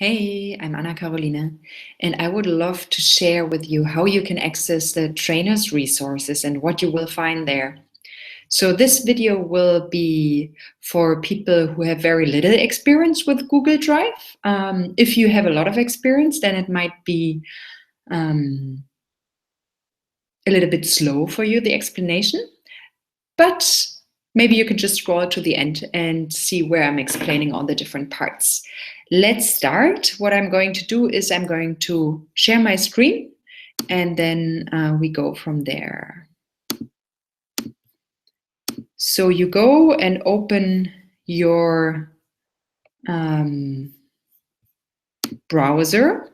Hey, I'm Anna Caroline, and I would love to share with you how you can access the trainer's resources and what you will find there. So this video will be for people who have very little experience with Google Drive. If you have a lot of experience, then it might be um, a little bit slow for you, the explanation. But maybe you can just scroll to the end and see where I'm explaining all the different parts. Let's start. What I'm going to do is I'm going to share my screen, and then we go from there. So you go and open your browser.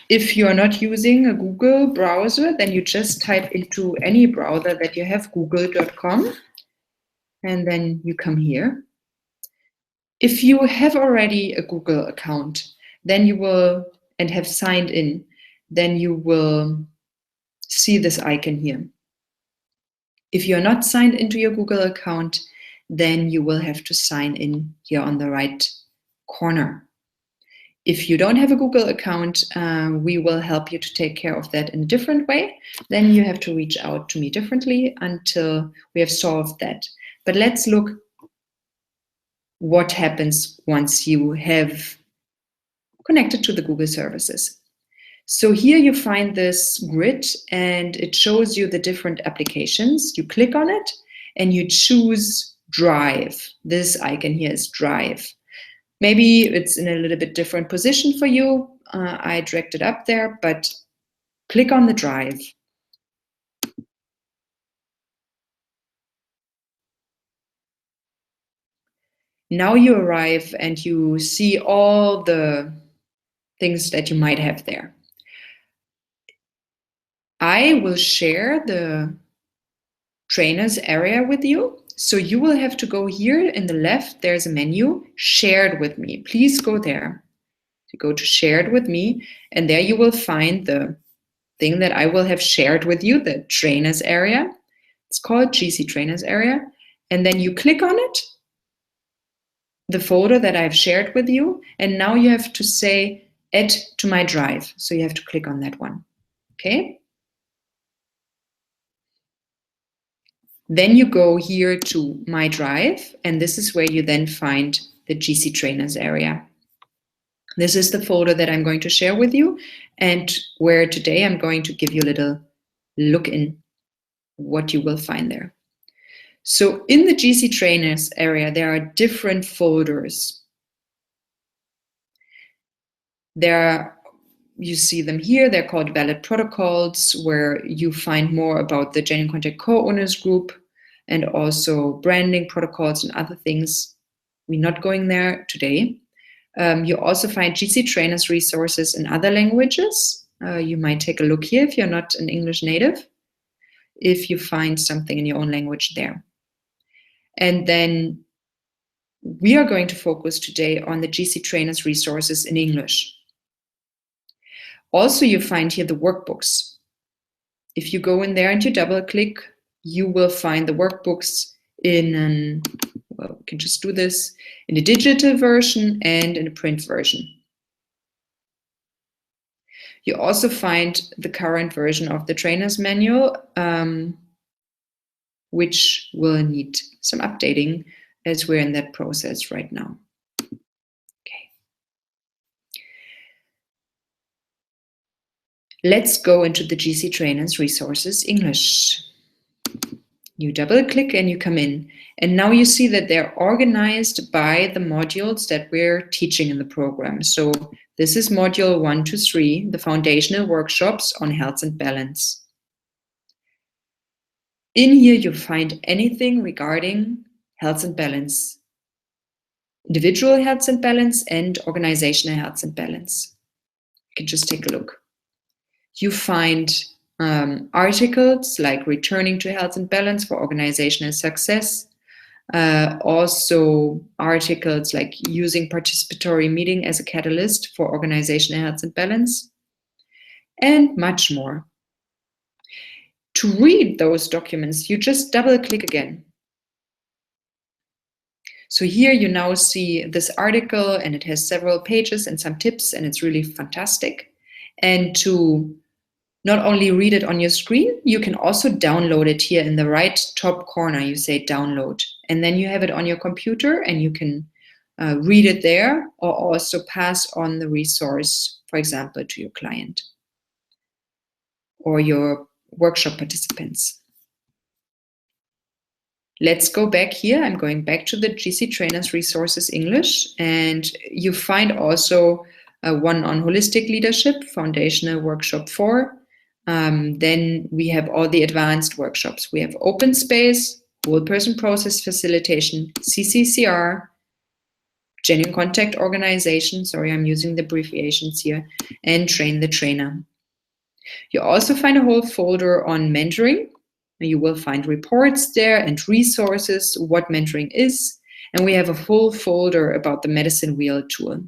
If you're not using a Google browser, then you just type into any browser that you have, google.com, and then you come here. If you have already a Google account, then you will, and have signed in, then you will see this icon here. If you're not signed into your Google account, then you will have to sign in here on the right corner. If you don't have a Google account, we will help you to take care of that in a different way. Then you have to reach out to me differently until we have solved that. But let's look what happens once you have connected to the Google services. So here you find this grid, and it shows you the different applications. You click on it and you choose Drive. This icon here is Drive. Maybe it's in a little bit different position for you. I dragged it up there, but click on the Drive. Now you arrive and you see all the things that you might have there. I will share the trainers area with you. So you will have to go here in the left, there's a menu, shared with me. Please go there. You go to shared with me, and there you will find the thing that I will have shared with you, the trainers area. It's called GC trainers area. And then you click on it, the folder that I've shared with you. And now you have to say add to my drive. So you have to click on that one. Okay. Then you go here to My Drive, and this is where you then find the GC Trainers area. This is the folder that I'm going to share with you, and where today I'm going to give you a little look in what you will find there. So in the GC Trainers area, there are different folders. You see them here. They're called valid protocols, where you find more about the Genuine Contact co-owners group, and also branding protocols and other things. We're not going there today. You also find GC trainers resources in other languages. You might take a look here if you're not an English native, if you find something in your own language there. And then we are going to focus today on the GC trainers resources in English. Also, you find here the workbooks. If you go in there and you double click, you will find the workbooks in well, we can just do this in a digital version and in a print version. You also find the current version of the trainer's manual, which will need some updating as we're in that process right now. Okay. Let's go into the GC Trainers Resources English. You double click and you come in. And now you see that they're organized by the modules that we're teaching in the program. So this is module 1 to 3, the foundational workshops on health and balance. In here, you find anything regarding health and balance, individual health and balance and organizational health and balance. You can just take a look. You find articles like Returning to Health and Balance for Organizational Success. Also articles like Using Participatory Meeting as a Catalyst for Organizational Health and Balance, and much more. To read those documents, you just double click again. So here you now see this article, and it has several pages and some tips, and it's really fantastic. And to not only read it on your screen, you can also download it here in the right top corner. You say download, and then you have it on your computer, and you can read it there, or also pass on the resource, for example, to your client or your workshop participants. Let's go back here. I'm going back to the GC Trainers Resources English, and you find also one on Holistic Leadership, Foundational Workshop 4. Then we have all the advanced workshops. We have Open Space, Whole Person Process Facilitation, CCCR, Genuine Contact Organization, sorry, I'm using the abbreviations here, and Train the Trainer. You also find a whole folder on mentoring. You will find reports there and resources, what mentoring is, and we have a full folder about the Medicine Wheel tool.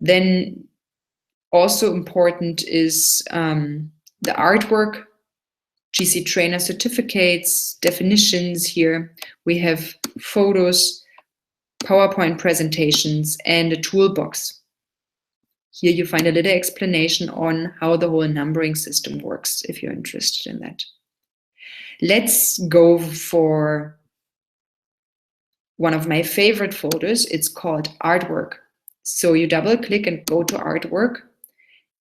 Then also important is the artwork, GC Trainer certificates, definitions here. We have photos, PowerPoint presentations, and a toolbox. Here you find a little explanation on how the whole numbering system works, if you're interested in that. Let's go for one of my favorite folders. It's called Artwork. So you double click and go to Artwork.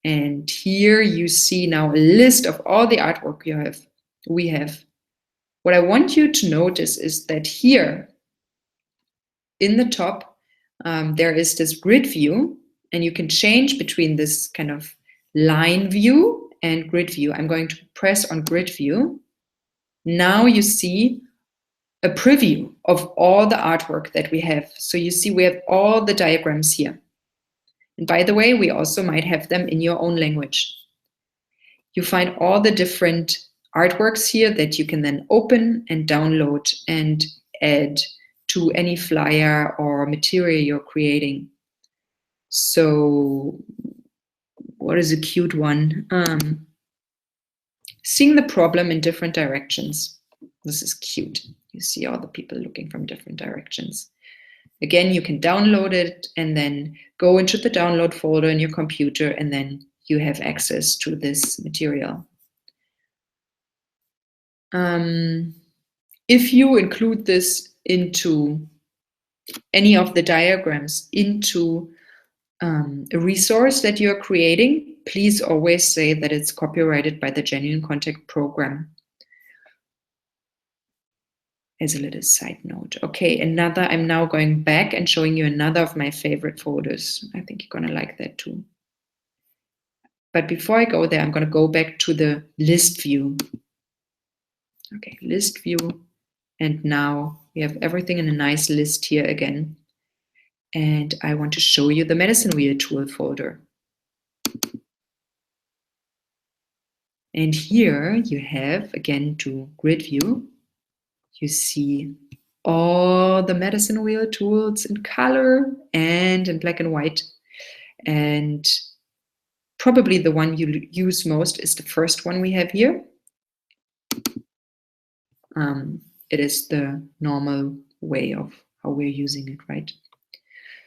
And here you see now a list of all the artwork we have. What I want you to notice is that here in the top, there is this grid view, and you can change between this kind of line view and grid view. I'm going to press on grid view. Now you see a preview of all the artwork that we have. So you see we have all the diagrams here. And by the way, we also might have them in your own language. You find all the different artworks here that you can then open and download and add to any flyer or material you're creating. So what is a cute one? Seeing the problem in different directions. This is cute. You see all the people looking from different directions. Again, you can download it and then go into the download folder in your computer, and then you have access to this material. If you include this into any of the diagrams into a resource that you're creating, please always say that it's copyrighted by the Genuine Contact program. As a little side note. Okay, I'm now going back and showing you another of my favorite folders. I think you're gonna like that too. But before I go there, I'm gonna go back to the list view. Okay, list view. And now we have everything in a nice list here again. And I want to show you the Medicine Wheel tool folder. And here you have, again, to grid view, you see all the Medicine Wheel tools in color and in black and white. And probably the one you use most is the first one we have here. It is the normal way of how we're using it, right?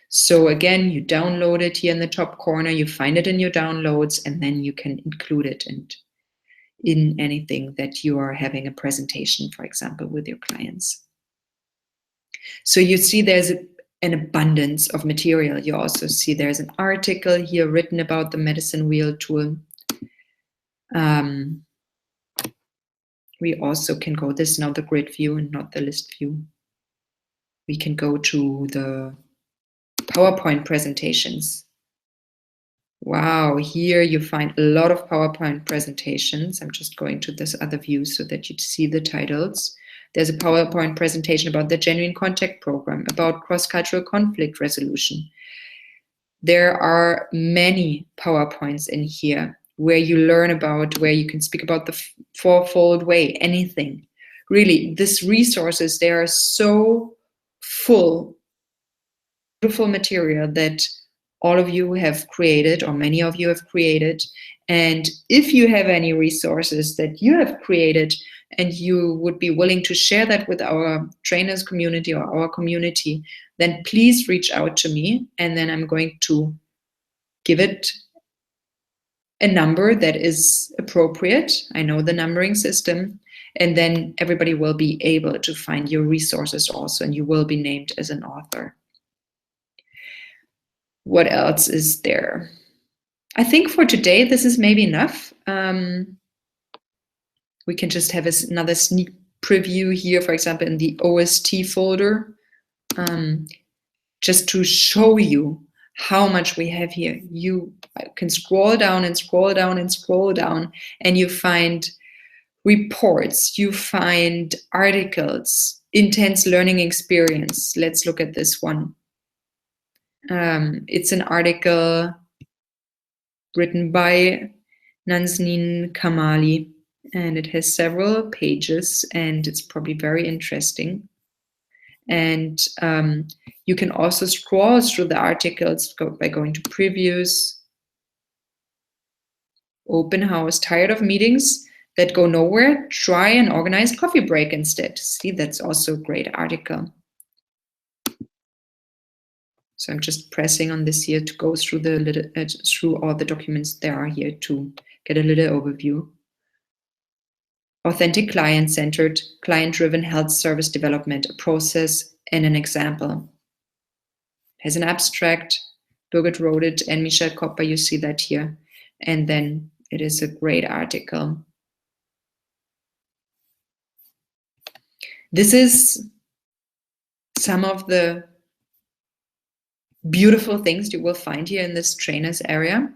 So again, you download it here in the top corner, you find it in your downloads, and then you can include it in anything that you are having a presentation, for example, with your clients. So you see there's an abundance of material. You also see there's an article here written about the Medicine Wheel tool. We also can go, this is now the grid view and not the list view. We can go to the PowerPoint presentations. Wow, here you find a lot of PowerPoint presentations. I'm just going to this other view so that you see the titles. There's a PowerPoint presentation about the Genuine Contact program, about cross-cultural conflict resolution. There are many PowerPoints in here where you learn about, where you can speak about the fourfold way, anything. Really, these resources, they are so full, beautiful material that all of you have created, or many of you have created. And if you have any resources that you have created and you would be willing to share that with our trainers community or our community, then please reach out to me, and then I'm going to give it a number that is appropriate. I know the numbering system, and then everybody will be able to find your resources also, and you will be named as an author. What else is there? I think for today, this is maybe enough. We can just have another sneak preview here, for example, in the OST folder, just to show you how much we have here. You can scroll down and scroll down and scroll down, and you find reports, you find articles, intense learning experience. Let's look at this one. It's an article written by Nazanin Kamali, and it has several pages, and it's probably very interesting. And you can also scroll through the articles by going to previews, open house, tired of meetings that go nowhere, try an organized coffee break instead. See, that's also a great article. So I'm just pressing on this here to go through through all the documents there are here to get a little overview. Authentic client-centered, client-driven health service development, a process and an example. It has an abstract. Birgit wrote it, and Michelle Kopper, you see that here. And then it is a great article. This is some of the beautiful things you will find here in this trainers area.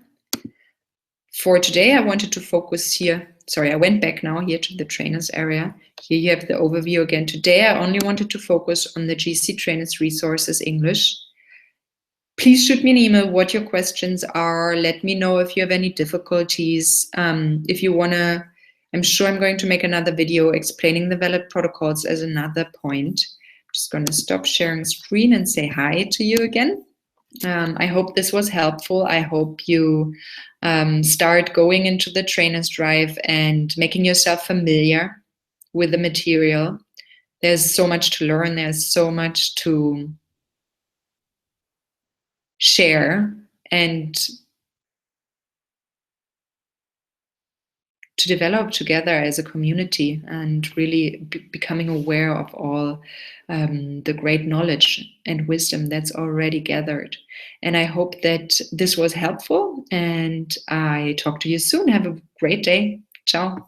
For today, I wanted to focus here. Sorry, I went back now here to the trainers area. Here you have the overview again. Today, I only wanted to focus on the GC Trainers Resources English. Please shoot me an email what your questions are. Let me know if you have any difficulties. If you want to, I'm sure I'm going to make another video explaining the valid protocols as another point. I'm just going to stop sharing screen and say hi to you again. I hope this was helpful. I hope you start going into the Trainers Drive and making yourself familiar with the material. There's so much to learn. There's so much to share and to develop together as a community, and really becoming aware of all the great knowledge and wisdom that's already gathered. And I hope that this was helpful, and I talk to you soon. Have a great day. Ciao.